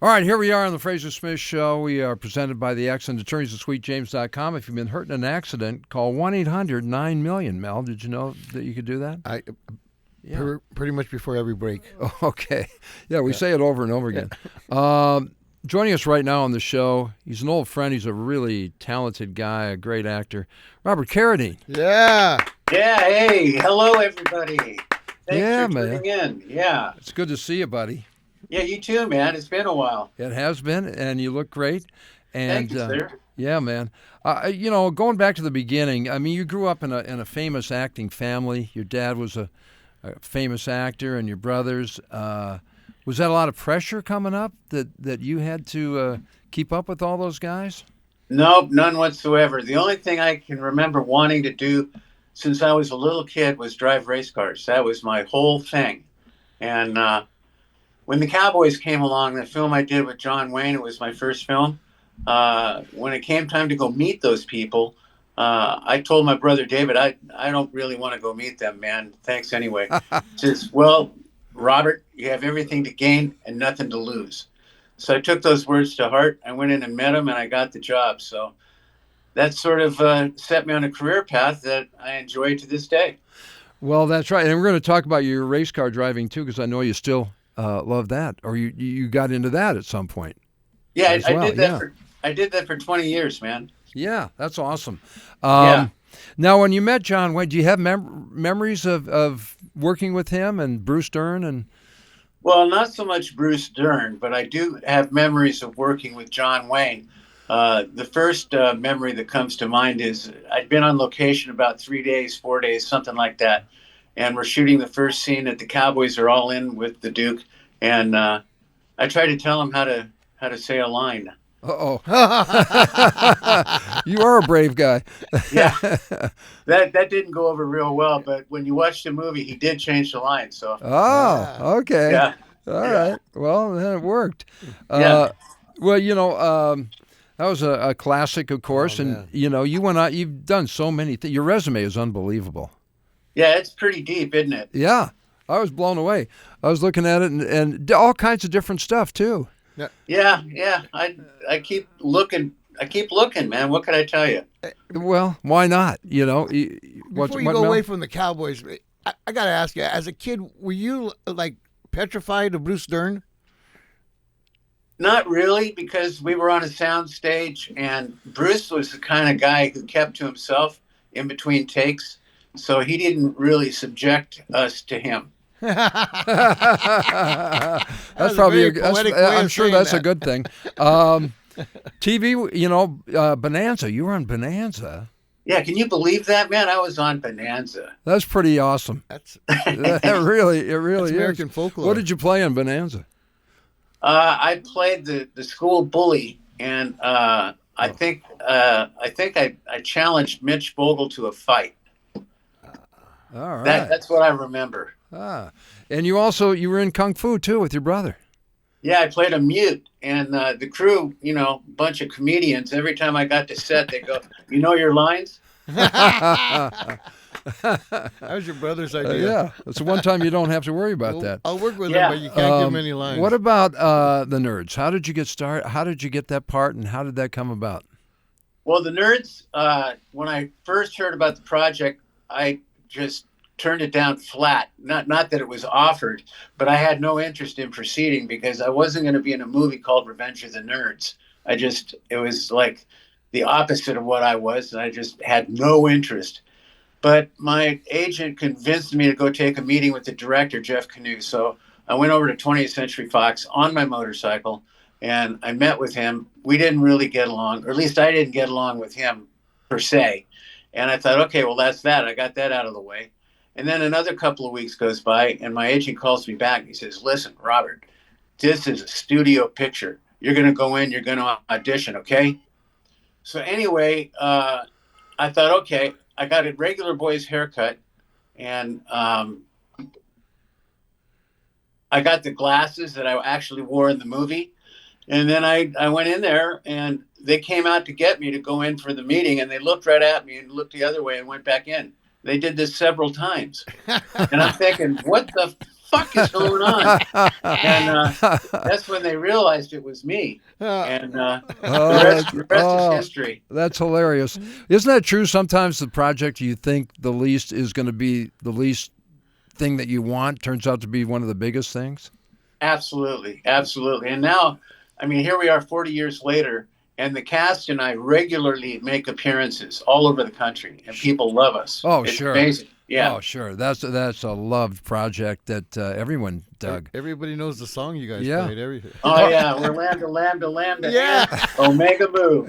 All right, here we are on the Frazer Smith Show. We are presented by the Accident Attorneys at SweetJames.com. If you've been hurt in an accident, call 1-800-9-MILLION. Mel, did you know that you could do that? Pretty much before every break. Okay. Yeah, we say it over and over again. Joining us right now on the show, he's an old friend. He's a really talented guy, a great actor. Robert Carradine. Yeah. Yeah, hey, hello, everybody. Yeah, Thanks for tuning in. Yeah. It's good to see you, buddy. Yeah, you too, man. It's been a while. It has been, and you look great. And, Thank you, sir. Yeah, man. Going back to the beginning, I mean, you grew up in a famous acting family. Your dad was a famous actor, and your brothers. Was that a lot of pressure coming up that you had to keep up with all those guys? Nope, none whatsoever. The only thing I can remember wanting to do since I was a little kid was drive race cars. That was my whole thing. And when the Cowboys came along, the film I did with John Wayne, it was my first film. When it came time to go meet those people, I told my brother David, I don't really want to go meet them, man. Thanks anyway. He says, well, Robert, you have everything to gain and nothing to lose. So I took those words to heart. I went in and met him, and I got the job. So that sort of set me on a career path that I enjoy to this day. Well, that's right. And we're going to talk about your race car driving, too, because I know you still love that, or you got into that at some point. Yeah, I did that. I did that for 20 years, man. Yeah, that's awesome. Yeah. Now, when you met John Wayne, do you have memories of working with him and Bruce Dern? And Well, not so much Bruce Dern, but I do have memories of working with John Wayne. The first memory that comes to mind is I'd been on location about 3 days, 4 days, something like that. And we're shooting the first scene that the Cowboys are all in with the Duke. And I tried to tell him how to say a line. Uh-oh. You are a brave guy. Yeah. That didn't go over real well, but when you watch the movie, he did change the line. So. Oh, okay. Yeah. All right. Well, then it worked. Yeah. That was a classic, of course. Man. And, you went out, you've done so many things. Your resume is unbelievable. Yeah, it's pretty deep, isn't it? Yeah. I was blown away. I was looking at it and all kinds of different stuff, too. Yeah. I keep looking. Man. What can I tell you? Well, why not? Before you go away from the Cowboys, I got to ask you, as a kid, were you like petrified of Bruce Dern? Not really, because we were on a sound stage, and Bruce was the kind of guy who kept to himself in between takes, so he didn't really subject us to him. That's probably I'm sure that's a good thing. TV, Bonanza. You were on Bonanza. Yeah, can you believe that, man? I was on Bonanza. That's pretty awesome. It really That's is. American folklore. What did you play in Bonanza? I played the school bully, and I think I challenged Mitch Vogel to a fight. All right. That's what I remember. And you were in Kung Fu too with your brother. Yeah, I played a mute, and the crew, bunch of comedians. Every time I got to set, they go, "You know your lines?" That was your brother's idea. Yeah, it's the one time you don't have to worry about that. I'll work with him, but you can't give him any lines. What about the Nerds? How did you get started? How did you get that part, and how did that come about? Well, the Nerds, when I first heard about the project, I just turned it down flat. Not that it was offered, but I had no interest in proceeding because I wasn't going to be in a movie called Revenge of the Nerds. It was like the opposite of what I was, and I just had no interest. But my agent convinced me to go take a meeting with the director, Jeff Canoe. So I went over to 20th Century Fox on my motorcycle, and I met with him. We didn't really get along, or at least I didn't get along with him per se. And I thought, okay, well, that's that. I got that out of the way. And then another couple of weeks goes by, and my agent calls me back. And he says, listen, Robert, this is a studio picture. You're going to go in. You're going to audition, okay? So anyway, I thought, okay, I got a regular boy's haircut, and I got the glasses that I actually wore in the movie. And then I went in there, and they came out to get me to go in for the meeting, and they looked right at me and looked the other way and went back in. They did this several times. And I'm thinking, what the fuck is going on? And that's when they realized it was me. And the rest is history. That's hilarious. Isn't that true? Sometimes the project you think the least is going to be the least thing that you want turns out to be one of the biggest things? Absolutely. Absolutely. And now, I mean, here we are 40 years later, and the cast and I regularly make appearances all over the country, and people love us. Oh, it's sure. Amazing. Yeah. Oh, sure. That's a loved project that everyone dug. Everybody knows the song you guys played. Everything. Oh, yeah. We're lambda, lambda, lambda. Yeah. Omega Mu.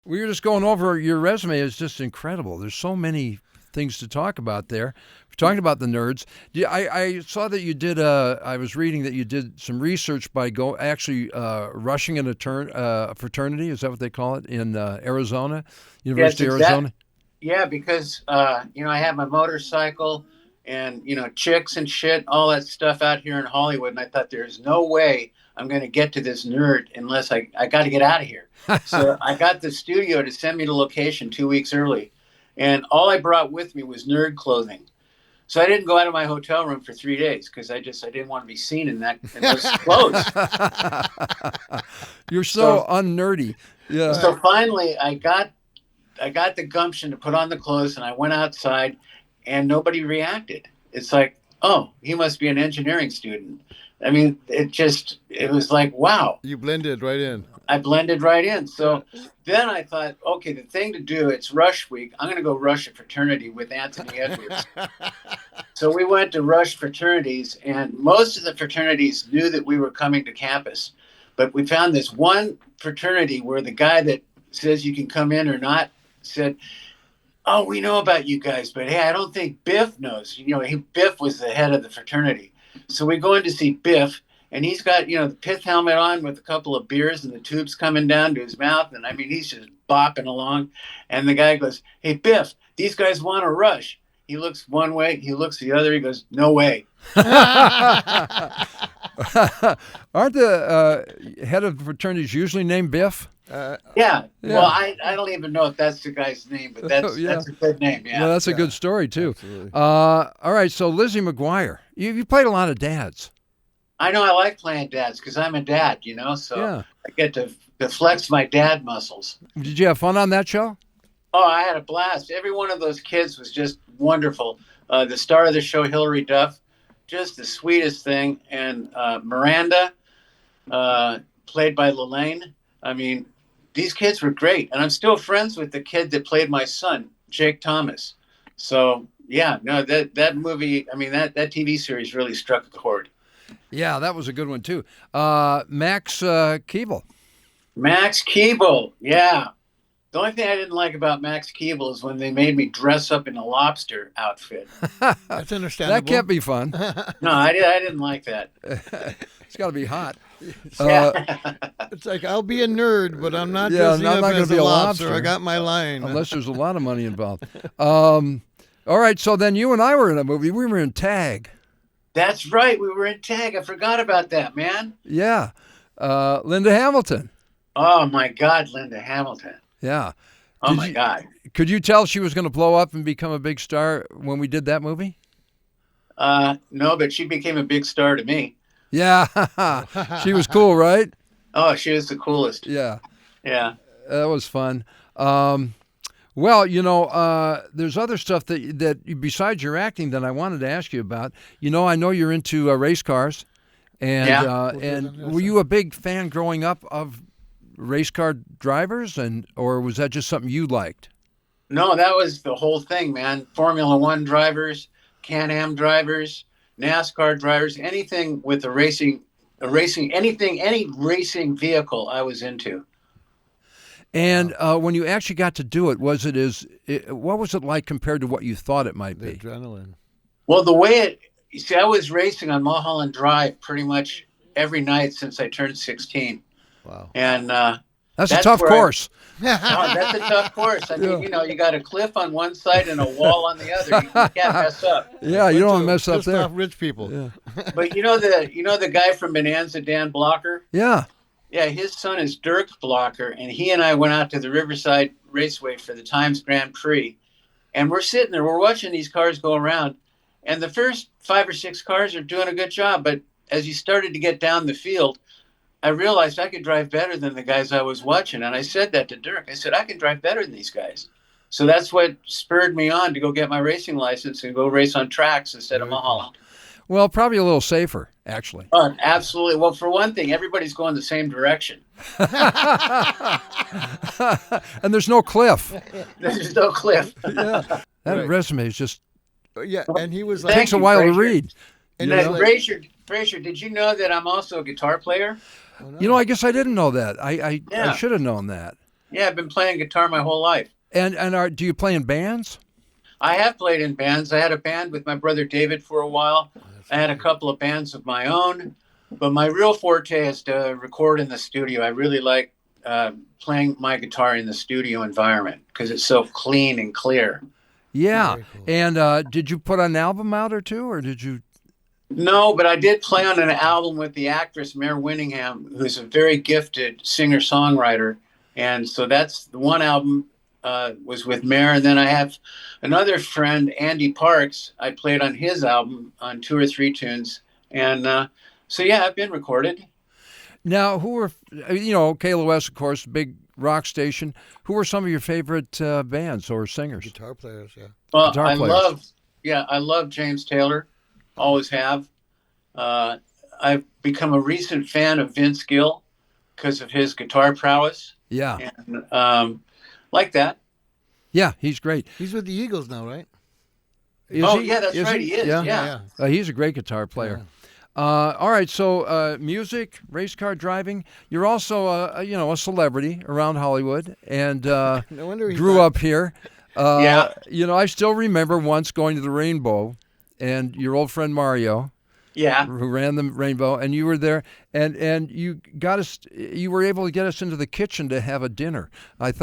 We were just going over your resume. It's just incredible. There's so many things to talk about there. We're talking about the Nerds. I saw that you did. I was reading that you did some research by rushing a fraternity. Is that what they call it in Arizona, University of Arizona? Yeah, because I have my motorcycle and chicks and shit, all that stuff out here in Hollywood, and I thought there's no way I'm going to get to this nerd unless I got to get out of here. So I got the studio to send me the location 2 weeks early. And all I brought with me was nerd clothing. So I didn't go out of my hotel room for 3 days because I didn't want to be seen in those clothes. You're so unnerdy. Yeah. So finally I got the gumption to put on the clothes, and I went outside and nobody reacted. It's like, oh, he must be an engineering student. I mean, it was like, wow. You blended right in. I blended right in. So then I thought, okay, the thing to do, it's Rush Week. I'm going to go rush a fraternity with Anthony Edwards. So we went to rush fraternities, and most of the fraternities knew that we were coming to campus. But we found this one fraternity where the guy that says you can come in or not said, oh, we know about you guys, but hey, I don't think Biff knows. Biff was the head of the fraternity. So we go in to see Biff. And he's got, the pith helmet on with a couple of beers and the tubes coming down to his mouth. And I mean, he's just bopping along. And the guy goes, hey, Biff, these guys want to rush. He looks one way, he looks the other. He goes, no way. Aren't the head of fraternities usually named Biff? Yeah. Well, I don't even know if that's the guy's name, but that's a good name. Yeah. Well, that's a good story, too. All right. So Lizzie Maguire, you played a lot of dads. I know I like playing dads because I'm a dad, so I get to flex my dad muscles. Did you have fun on that show? Oh, I had a blast. Every one of those kids was just wonderful. The star of the show, Hillary Duff, just the sweetest thing. And Miranda, played by Lelaine. I mean, these kids were great. And I'm still friends with the kid that played my son, Jake Thomas. So, that movie, I mean, that TV series really struck a chord. Yeah, that was a good one, too. Max Keeble. Max Keeble, yeah. The only thing I didn't like about Max Keeble is when they made me dress up in a lobster outfit. That's understandable. That can't be fun. No, I didn't like that. It's got to be hot. It's like, I'll be a nerd, but I'm not dressing up as a lobster. I got my line. Unless there's a lot of money involved. All right, so then you and I were in a movie. We were in Tag. That's right. We were in Tag. I forgot about that, man. Yeah. Linda Hamilton. Oh, my God, Linda Hamilton. Yeah. Oh, my God. Could you tell she was going to blow up and become a big star when we did that movie? No, but she became a big star to me. Yeah. She was cool, right? Oh, she was the coolest. Yeah. Yeah. That was fun. Well, there's other stuff that besides your acting that I wanted to ask you about. I know you're into race cars, and were you a big fan growing up of race car drivers, or was that just something you liked? No, that was the whole thing, man. Formula One drivers, Can-Am drivers, NASCAR drivers, anything with any racing vehicle I was into. And when you actually got to do it, what was it like compared to what you thought it might be? The adrenaline. Well, I was racing on Mulholland Drive pretty much every night since I turned 16. Wow. And that's a tough course. That's a tough course. I mean, you got a cliff on one side and a wall on the other. You can't mess up. Yeah, you don't want to mess up there. Off rich people. Yeah. But the guy from Bonanza, Dan Blocker? Yeah. Yeah, his son is Dirk Blocker, and he and I went out to the Riverside Raceway for the Times Grand Prix. And we're sitting there, we're watching these cars go around, And the first 5 or 6 cars are doing a good job. But as you started to get down the field, I realized I could drive better than the guys I was watching. And I said that to Dirk. I said, I can drive better than these guys. So that's what spurred me on to go get my racing license and go race on tracks instead of Mulholland. Well, probably a little safer, actually. Absolutely. Well, for one thing, everybody's going the same direction. And there's no cliff. There's no cliff. Yeah. That resume is just... Yeah, and he was like... Takes a while to read. And Frazer, did you know that I'm also a guitar player? Oh, no. You know, I guess I didn't know that. I should have known that. Yeah, I've been playing guitar my whole life. And do you play in bands? I have played in bands. I had a band with my brother David for a while. I had a couple of bands of my own. But my real forte is to record in the studio. I really like playing my guitar in the studio environment because it's so clean and clear. Yeah. Cool. And did you put an album out or two, or did you? No, but I did play on an album with the actress Mare Winningham, who's a very gifted singer-songwriter. And so that's the one album was with Mare. And then I have another friend, Andy Parks. I played on his album on 2 or 3 tunes. And so, yeah, I've been recorded. Now, who were, KLOS, of course, big rock station. Who were some of your favorite bands or singers? Guitar players, yeah. Well, I love James Taylor. Always have. I've become a recent fan of Vince Gill because of his guitar prowess. Yeah. And like that. Yeah, he's great. He's with the Eagles now, right? Yeah, that's right. He is. Yeah. He's a great guitar player. Yeah. All right, so music, race car driving. You're also, a celebrity around Hollywood, and no wonder grew up here. Yeah. I still remember once going to the Rainbow, and your old friend Mario, who ran the Rainbow, and you were there, and you got us. You were able to get us into the kitchen to have a dinner. I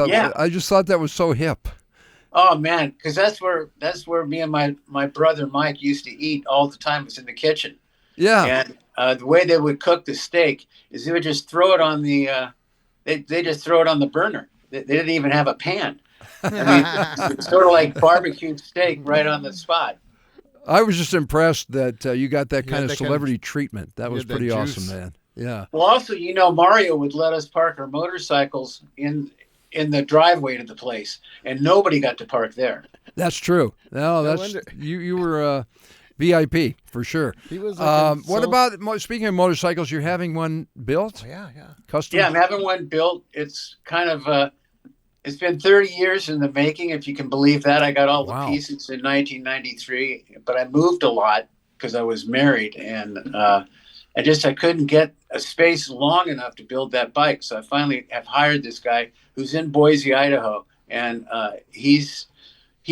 just thought that was so hip. Oh man, because that's where me and my brother Mike used to eat all the time. Was in the kitchen. Yeah. And the way they would cook the steak is they would just throw it on the they just throw it on the burner. They didn't even have a pan. It's sort of like barbecued steak right on the spot. I was just impressed that you got that kind of celebrity treatment. That was pretty awesome, man. Yeah. Well, also, Mario would let us park our motorcycles in the driveway to the place, and nobody got to park there. That's true. No, you were VIP for sure. He was. What about speaking of motorcycles? You're having one built? Oh, yeah. Custom. Yeah, I'm having one built. It's kind of it's been 30 years in the making, if you can believe that. I got all the pieces in 1993, but I moved a lot because I was married, and I couldn't get a space long enough to build that bike. So I finally have hired this guy who's in Boise, Idaho, and he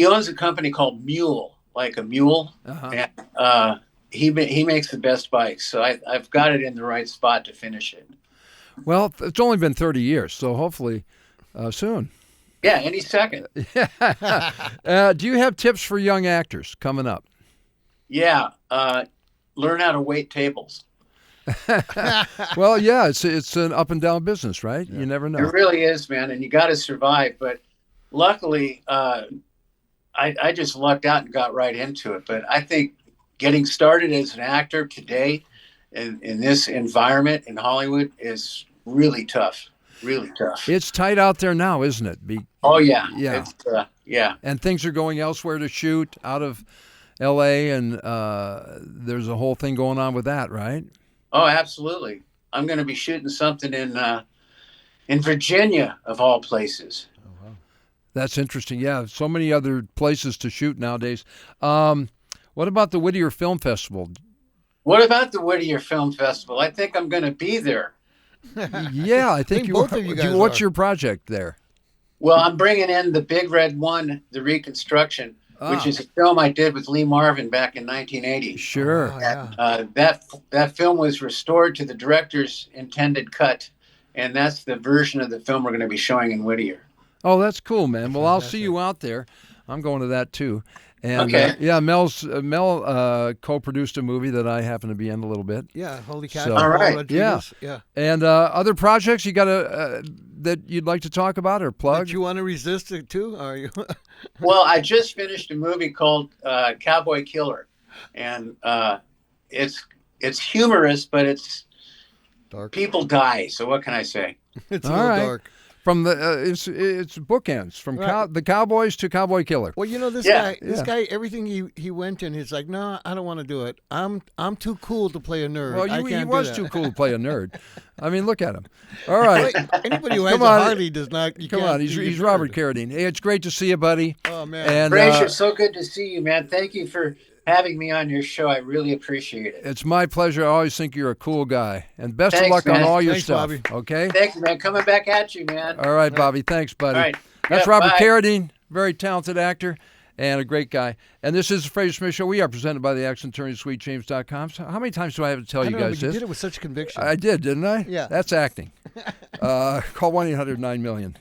owns a company called Mule, like a mule, and he makes the best bikes. So I've got it in the right spot to finish it. Well, it's only been 30 years, so hopefully soon. Yeah, any second. Do you have tips for young actors coming up? Yeah, learn how to wait tables. Well, yeah, it's an up and down business, right? Yeah. You never know. It really is, man, and you got to survive. But luckily, I just lucked out and got right into it. But I think getting started as an actor today in this environment in Hollywood is really tough. Really tough. It's tight out there now, isn't it? Oh, yeah. Yeah. Yeah. And things are going elsewhere to shoot out of L.A., and there's a whole thing going on with that, right? Oh, absolutely. I'm going to be shooting something in Virginia, of all places. Oh, wow. That's interesting. Yeah, so many other places to shoot nowadays. What about the Whittier Film Festival? What about the Whittier Film Festival? I think I'm going to be there. Yeah, I think both of you guys what's are. your project there? Well, I'm bringing in The Big Red One, The Reconstruction, which is a film I did with Lee Marvin back in 1980. Sure. Oh, yeah. And, that film was restored to the director's intended cut, and that's the version of the film we're going to be showing in Whittier. Oh, that's cool, man. Well, I'll see you out there. I'm going to that too. And okay. Mel co-produced a movie that I happen to be in a little bit. Yeah, Holy Cat. So, all right. Rodriguez. Yeah. And other projects you got that you'd like to talk about or plug? Did you want to resist it too? Are you? Well, I just finished a movie called Cowboy Killer. and it's humorous, but it's Dark. people die. So what can I say? It's a All little right. dark. From the it's bookends from the Cowboys to Cowboy Killer. Well, this guy, everything he went in, he's like, no, I don't want to do it. I'm too cool to play a nerd. Well, he I was too cool to play a nerd. I mean, look at him. All right. Anybody who has a Harley does not. Come on, he's Robert Carradine. Hey, it's great to see you, buddy. Oh man, and Frazer, so good to see you, man. Thank you for having me on your show. I really appreciate it. It's my pleasure. I always think you're a cool guy. And best Thanks, of luck man. on all your Thanks, stuff. Bobby. Okay? Thank you, man. Coming back at you, man. All right, Bobby. Thanks, buddy. All right. That's Yeah, Robert bye. Carradine, very talented actor and a great guy. And this is the Frazer Smith Show. We are presented by the Accent Attorney, SweetJames.com. So how many times do I have to tell I you don't know, guys but you this? did it with such conviction. I did, didn't I? Yeah. That's acting. Call 1-800-9-million.